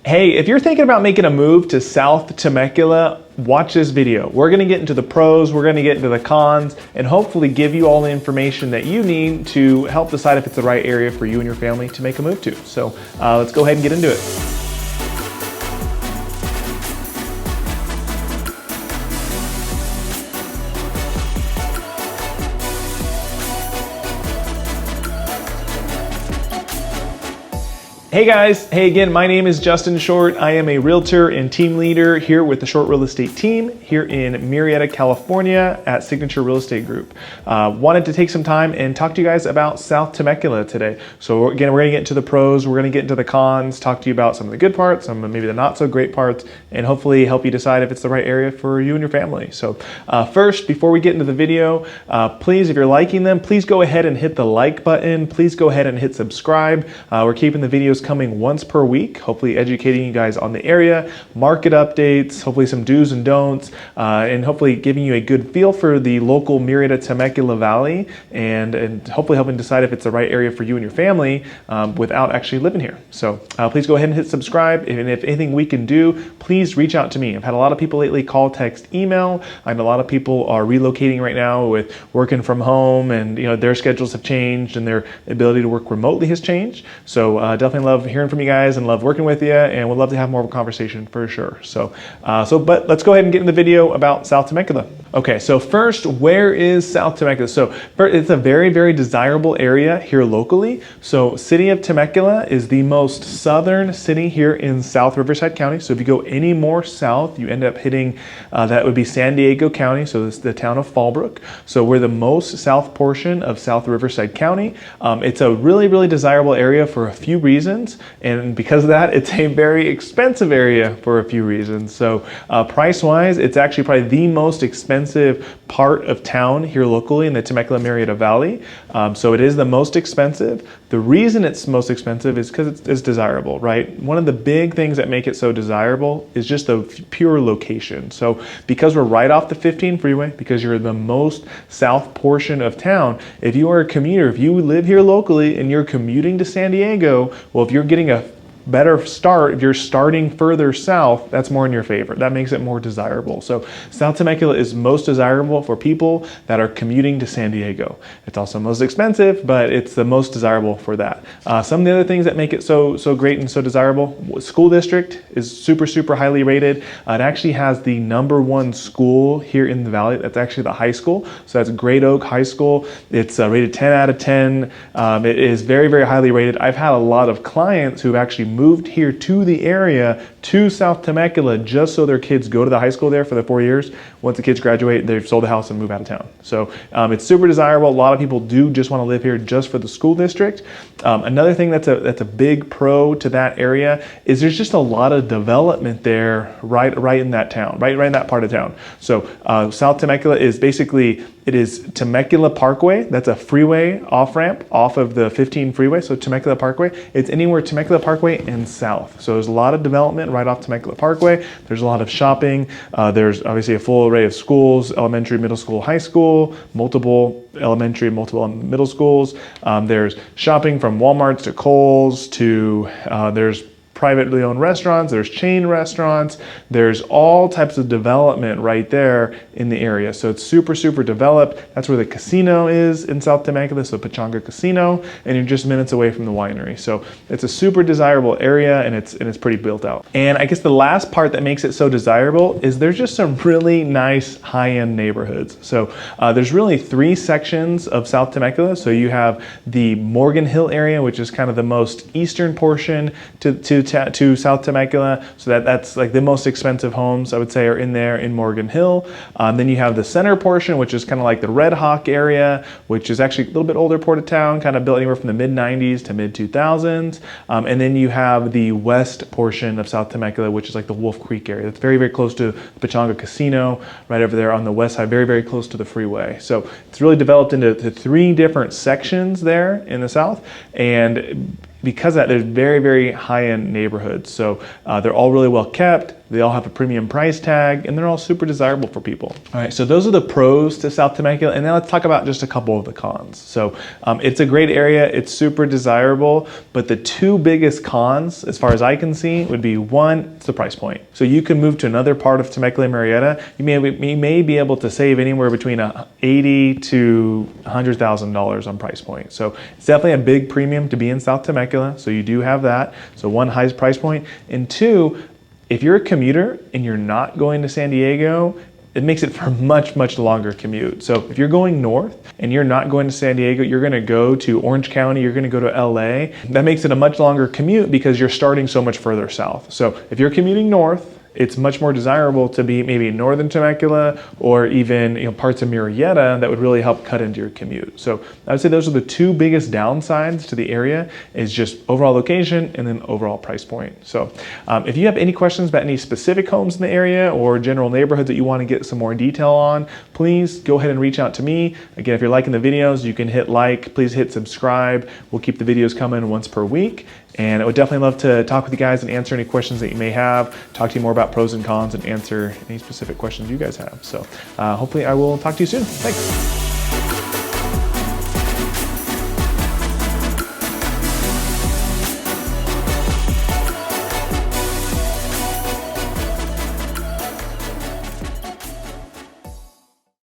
Hey, if you're thinking about making a move to South Temecula, watch this video. We're gonna get into the pros, we're gonna get into the cons, and hopefully give you all the information that you need to help decide if it's the right area for you and your family to make a move to. So let's go ahead and get into it. Hey guys, hey again, my name is Justin Short. I am a realtor and team leader here with the Short Real Estate team here in Murrieta, California at Signature Real Estate Group. Wanted to take some time and talk to you guys about South Temecula today. So again, we're gonna get into the pros, we're gonna get into the cons, talk to you about some of the good parts, some of maybe the not so great parts, and hopefully help you decide if it's the right area for you and your family. So first, before we get into the video, please, if you're liking them, please go ahead and hit the like button. Please go ahead and hit subscribe. We're keeping the videos coming once per week, hopefully educating you guys on the area, market updates, hopefully some do's and don'ts, and hopefully giving you a good feel for the local Murrieta Temecula Valley, and hopefully helping decide if it's the right area for you and your family without actually living here. So please go ahead and hit subscribe, and if anything we can do, please reach out to me. I've had a lot of people lately call, text, email. I know a lot of people are relocating right now with working from home, and their schedules have changed and their ability to work remotely has changed. So definitely love hearing from you guys and love working with you, and would love to have more of a conversation for sure. But let's go ahead and get in the video about South Temecula. Okay, so first, where is South Temecula? So it's a very, very desirable area here locally. So city of Temecula is the most southern city here in South Riverside County. So if you go any more south, you end up hitting, that would be San Diego County. So this is the town of Fallbrook. So we're the most south portion of South Riverside County. It's a really, really desirable area for a few reasons. And because of that, it's a very expensive area for a few reasons. So price-wise, it's actually probably the most expensive part of town here locally in the Temecula Murrieta Valley. So it is the most expensive. The reason it's most expensive is because it's desirable, right? One of the big things that make it so desirable is just the pure location. So because we're right off the 15 freeway, because you're the most south portion of town, if you are a commuter, if you live here locally and you're commuting to San Diego, well, if you're getting a better start, if you're starting further south, that's more in your favor. That makes it more desirable. So South Temecula is most desirable for people that are commuting to San Diego. It's also most expensive, but it's the most desirable for that. Some of the other things that make it so great and so desirable, school district is super, super highly rated. It actually has the #1 school here in the valley. That's actually the high school. So that's Great Oak High School. It's rated 10 out of 10. It is very, very highly rated. I've had a lot of clients who've actually moved here to the area, to South Temecula, just so their kids go to the high school there for the 4 years. Once the kids graduate, they've sold the house and move out of town. So it's super desirable. A lot of people do just want to live here just for the school district. Another thing that's a big pro to that area is there's just a lot of development there right in that town, right in that part of town. So South Temecula is basically, it is Temecula Parkway. That's a freeway off-ramp off of the 15 freeway. So Temecula Parkway, it's anywhere Temecula Parkway and south. So there's a lot of development right off Temecula Parkway. There's a lot of shopping. There's obviously a full array of schools, elementary, middle school, high school, multiple elementary, multiple middle schools. There's shopping from Walmarts to Kohl's to, there's privately owned restaurants, there's chain restaurants, there's all types of development right there in the area. So it's super, super developed. That's where the casino is in South Temecula, so Pechanga Casino, and you're just minutes away from the winery. So it's a super desirable area, and it's pretty built out. And I guess the last part that makes it so desirable is there's just some really nice high-end neighborhoods. So there's really 3 sections of South Temecula. So you have the Morgan Hill area, which is kind of the most eastern portion to South Temecula. So that's like the most expensive homes, I would say, are in there in Morgan Hill. Then you have the center portion, which is kind of like the Red Hawk area, which is actually a little bit older port of town, kind of built anywhere from the mid-90s to mid-2000s. And then you have the west portion of South Temecula, which is like the Wolf Creek area. That's very, very close to Pechanga Casino, right over there on the west side, very, very close to the freeway. So it's really developed into 3 different sections there in the south. And because of that, there's very, very high-end neighborhoods. So they're all really well kept. They all have a premium price tag, and they're all super desirable for people. All right, so those are the pros to South Temecula, and now let's talk about just a couple of the cons. So it's a great area, it's super desirable, but the two biggest cons, as far as I can see, would be one, it's the price point. So you can move to another part of Temecula and Murrieta, you may be able to save anywhere between $80,000 to $100,000 on price point. So it's definitely a big premium to be in South Temecula, so you do have that. So one, high price point, and two, if you're a commuter and you're not going to San Diego, it makes it for a much, much longer commute. So if you're going north and you're not going to San Diego, you're gonna go to Orange County, you're gonna go to LA. That makes it a much longer commute because you're starting so much further south. So if you're commuting north, it's much more desirable to be maybe northern Temecula or even parts of Murrieta that would really help cut into your commute. So I would say those are the two biggest downsides to the area, is just overall location and then overall price point. So if you have any questions about any specific homes in the area or general neighborhoods that you want to get some more detail on, please go ahead and reach out to me. Again, if you're liking the videos, you can hit like, please hit subscribe. We'll keep the videos coming once per week. And I would definitely love to talk with you guys and answer any questions that you may have, talk to you more about pros and cons, and answer any specific questions you guys have. So hopefully I will talk to you soon. Thanks.